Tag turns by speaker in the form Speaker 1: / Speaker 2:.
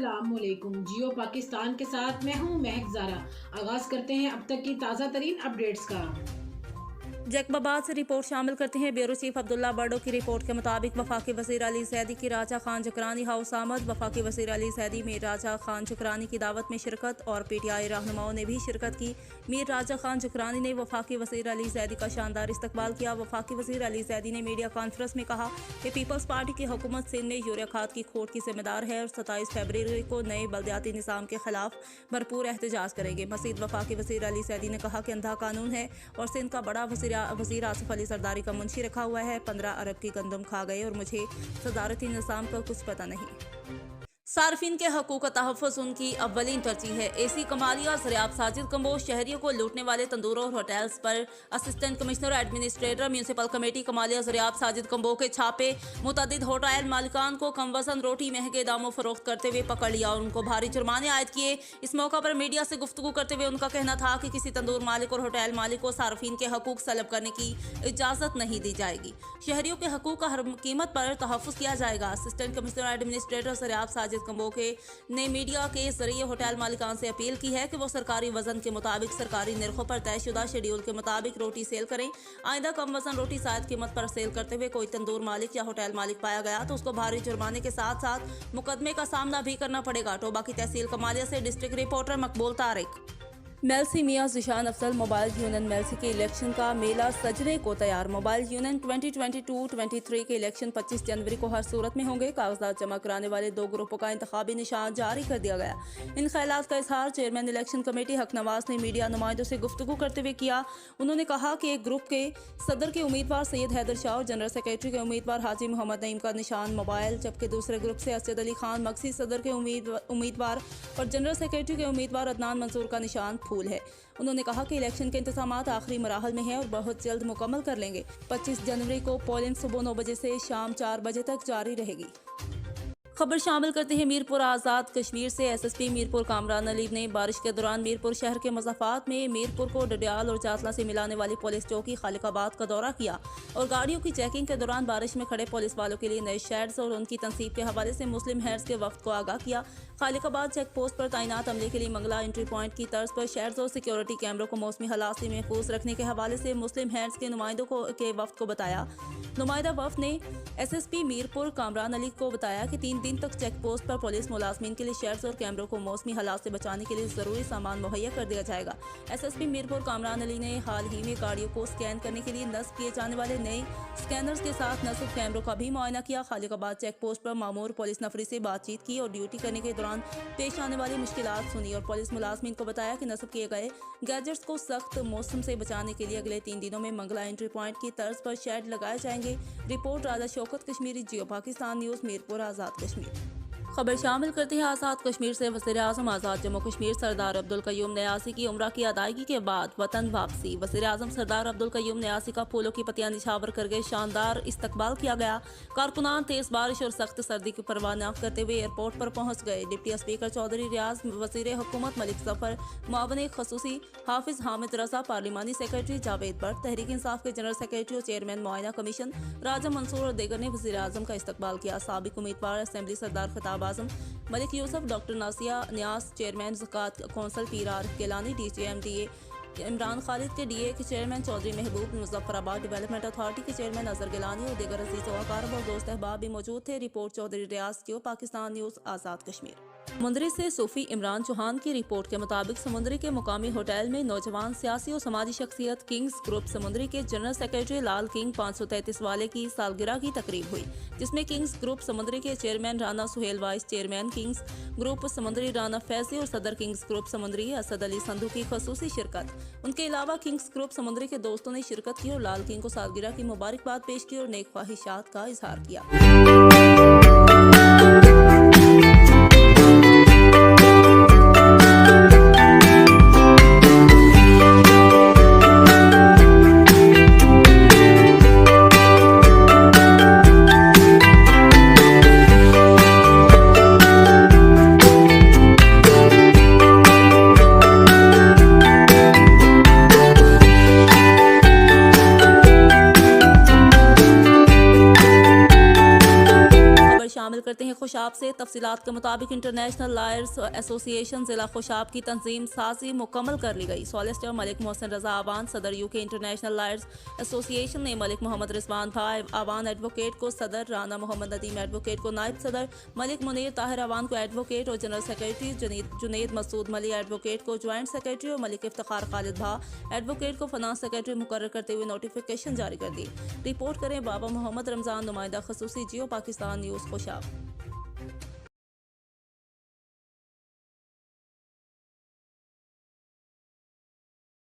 Speaker 1: अस्सलामुअलैकुम। जियो पाकिस्तान के साथ मैं हूं महक ज़ारा। आगाज करते हैं अब तक की ताज़ा तरीन अपडेट्स का।
Speaker 2: जैकबाबाद से रिपोर्ट शामिल करते हैं। ब्यूरो चीफ अब्दुल्ला बर्डो की रिपोर्ट के मुताबिक वफाकी वज़ीर अली सैदी की राजा खान जुकरानी हाउस आमद। वफाकी वज़ीर अली सैदी मीर राजा खान जुकरानी की दावत में शिरकत और PTI रहनुमाओं ने भी शिरकत की। मीर राजा खान जुकरानी ने वफाकी वज़ीर अली सैदी का शानदार इस्तकबाल किया। वफाकी वज़ीर अली सैदी ने मीडिया कॉन्फ्रेंस में कहा कि पीपल्स पार्टी की हुकूमत सिंध में यूरिया खाद की खोट की जिम्मेदार है और 27 फरवरी को नए बल्दियाती निज़ाम के खिलाफ भरपूर एहतजाज करेंगे। मज़ीद वफाकी वज़ीर अली सैदी ने कहा कि अंधा कानून है और सिंध का बड़ा वज़ीर आसिफ अली सरदारी का मुंशी रखा हुआ है। 15 अरब की गंदम खा गए और मुझे सदारती निज़ाम का कुछ पता नहीं। सार्फिन के हकूक़ का तहफ़्फ़ुज़ उनकी अव्वलीन तरजीह है। AC कमालिया ज़रियाब साजिद कम्बोज शहरियों को लूटने वाले तंदूरों और होटल्स पर assistant commissioner administrator municipal committee Kamalia Zariyab Sajid Kamboj के छापे मुतअद्दिद होटल मालिकान को कम वज़न रोटी महंगे दामों फरोख्त करते हुए पकड़ लिया और उनको भारी जुर्माने आयद किए। इस मौका पर मीडिया से गुफ्तगू करते हुए उनका कहना था कि किसी तंदूर मालिक और होटल मालिक को सार्फिन के हकूक़ सलब करने की इजाज़त नहीं दी जाएगी। शहरियों के हकूक़ का हर कीमत पर तहफ़्फ़ुज़ किया जाएगा। Assistant commissioner administrator Zariyab Sajid Kamboj ने मीडिया के जरिए होटल मालिकान से अपील की है कि वो सरकारी वजन के मुताबिक सरकारी निर्खों पर तयशुदा शेड्यूल के मुताबिक रोटी सेल करें। आइंदा कम वजन रोटी शायद कीमत पर सेल करते हुए कोई तंदूर मालिक या होटल मालिक पाया गया तो उसको भारी जुर्माने के साथ साथ मुकदमे का सामना भी करना पड़ेगा। टोबा की तहसील कमालिया से डिस्ट्रिक्ट रिपोर्टर मकबूल तारिक। मेलसी मियां जिशान अफजल मोबाइल यूनियन मेलसी के इलेक्शन का मेला सजने को तैयार। मोबाइल यूनियन 2022-23 के इलेक्शन 25 जनवरी को हर सूरत में होंगे। कागजात जमा कराने वाले 2 ग्रुपों का इंतखाबी निशान जारी कर दिया गया। इन ख्यालात का इजहार चेयरमैन इलेक्शन कमेटी हक नवाज ने मीडिया नुमाइंदों से गुफ्तगू करते हुए किया। उन्होंने कहा कि एक ग्रुप के सदर के उम्मीदवार सैयद हैदर शाह और जनरल सेक्रेटरी के उम्मीदवार हाजी मोहम्मद नईम का निशान मोबाइल, जबकि दूसरे ग्रुप से असद अली खान मकसी सदर के उम्मीदवार और जनरल सेक्रेटरी के उम्मीदवार अदनान मंसूर का निशान फूल है। उन्होंने कहा कि इलेक्शन के इंतजामात आखिरी मराहल में हैं और बहुत जल्द मुकम्मल कर लेंगे। 25 जनवरी को पोलिंग सुबह 9 बजे से शाम 4 बजे तक जारी रहेगी। खबर शामिल करते हैं मीरपुर आज़ाद कश्मीर से। SSP मीरपुर कामरान अली ने बारिश के दौरान मीरपुर शहर के मज़ाफ़ात में मीरपुर को डडियाल और जातला से मिलाने वाली पुलिस चौकी खालिकाबाद का दौरा किया और गाड़ियों की चेकिंग के दौरान बारिश में खड़े पुलिस वालों के लिए नए शेड्स और उनकी तनसीब के हवाले से मुस्लिम हेड्स के वफ्द को आगाह किया। खालिकाबाद चेक पोस्ट पर तैनात अमले के लिए मंगला एंट्री पॉइंट की तर्ज पर शेड्स और सिक्योरिटी कैमरों को मौसमी हालात से महफूज रखने के हवाले से मुस्लिम हेड्स के नुमाइंदों के वफ्द को बताया। नुमाइंदा वफ्द ने SSP मीरपुर कामरान अली को बताया कि 3 दिन तक चेक पोस्ट पर पुलिस मुलाजमीन के लिए शेड्स और कैमरों को मौसमी हालात से बचाने के लिए जरूरी सामान मुहैया कर दिया जाएगा। SSP मीरपुर कामरान अली ने हाल ही में गाड़ियों को स्कैन करने के लिए नस्ब किए जाने वाले नए स्कैनर्स के साथ नस्ब कैमरों का भी मुआयना किया। खालिकाबाद चेक पोस्ट पर मामूर पुलिस नफरी से बातचीत की और ड्यूटी करने के दौरान पेश आने वाली मुश्किलात सुनी और पुलिस मुलाजमीन को बताया कि नस्ब किए गए गैजेट्स को सख्त मौसम से बचाने के लिए अगले 3 दिनों में मंगला एंट्री पॉइंट की तर्ज पर शेड लगाए जाएंगे। रिपोर्ट राजा शौकत कश्मीरी, जियो पाकिस्तान न्यूज़, मीरपुर आज़ाद कश्मीर। खबर शामिल करते हैं आज़ाद कश्मीर से। वज़ीर आज़म आज़ाद जम्मू कश्मीर सरदार अब्दुल कयूम न्यासी की उम्रा की अदायगी के बाद वतन वापसी। वज़ीर आज़म सरदार अब्दुल कयूम न्यासी का फूलों की पत्तियां निछावर करके शानदार इस्तकबाल किया गया। कारकुनान तेज बारिश और सख्त सर्दी की परवाह न करते हुए एयरपोर्ट पर पहुंच गए। डिप्टी स्पीकर चौधरी रियाज, वज़ीर हुकूमत मलिक जफर, मुआवन खसूसी हाफिज हामिद रजा, पार्लिमानी सेक्रेटरी जावेद भट्ट, तहरीक इंसाफ के जनरल सेक्रेटरी और चेयरमैन मुआयना कमीशन राजा मंसूर और दीगर ने वज़ीर आज़म का इस्तकबाल किया। साबिक उम्मीदवार असेंबली सरदार खिताब आजम मलिक यूसुफ, डॉक्टर नासिया न्यास, चेयरमैन ज़कात कौंसल पीर आरिफ गिलानी, DGM-DA इमरान खालिद के DA के चेयरमैन चौधरी महबूब, मुजफ्फराबाद डेवलपमेंट अथॉरिटी के चेयरमैन अजहर गिलानी और दीगर अजीज़ व अक़ारिब और दोस्त अहबाब भी मौजूद थे। रिपोर्ट चौधरी रियाज, जियो पाकिस्तान न्यूज़, आज़ाद कश्मीर। समुंदरी से सूफी इमरान चौहान की रिपोर्ट के मुताबिक समुंदरी के मुकामी होटल में नौजवान सियासी और समाजी शख्सियत किंग्स ग्रुप समुंदरी के जनरल सेक्रेटरी लाल किंग 533 वाले की सालगिरह की तकरीब हुई, जिसमें किंग्स ग्रुप समुंदरी के chairman Rana Suhail, vice chairman Kings group Samundri Rana Faizi और सदर किंग्स ग्रुप समुंदरी असद अली संधू की खसूसी शिरकत। उनके अलावा किंग्स ग्रुप समुंदरी के दोस्तों ने शिरकत की और लाल किंग को सालगिरह की मुबारकबाद पेश की और नेक ख्वाहिशात का इजहार किया। खुशाब से तफसीलात के मुताबिक इंटरनेशनल लॉयर्स एसोसिएशन जिला खुशाब की तंजीम साजी मुकम्मल कर ली गई। सॉलिसिटर मलिक मोहसिन रजा आवान, सदर यूके इंटरनेशनल लॉयर्स एसोसिएशन ने मलिक मोहम्मद रिजवान भाई आवान एडवोकेट को सदर, राना मोहम्मद नदीम एडवोकेट को नायब सदर, मलिक मुनीर ताहिर आवान को एडवोकेट और जनरल सेक्रेटरी जुनैद मसूद मली एडवोकेट को ज्वाइंट सेक्रेटरी और मलिक इफ्तिखार खालिद भा एडवोकेट को फाइनेंस सेक्रेटरी मुकर्रर करते हुए नोटिफिकेशन जारी कर दी। रिपोर्ट करें बाबा मोहम्मद रमजान, नुमाइंदा खसूसी जियो पाकिस्तान न्यूज़ खुशाब।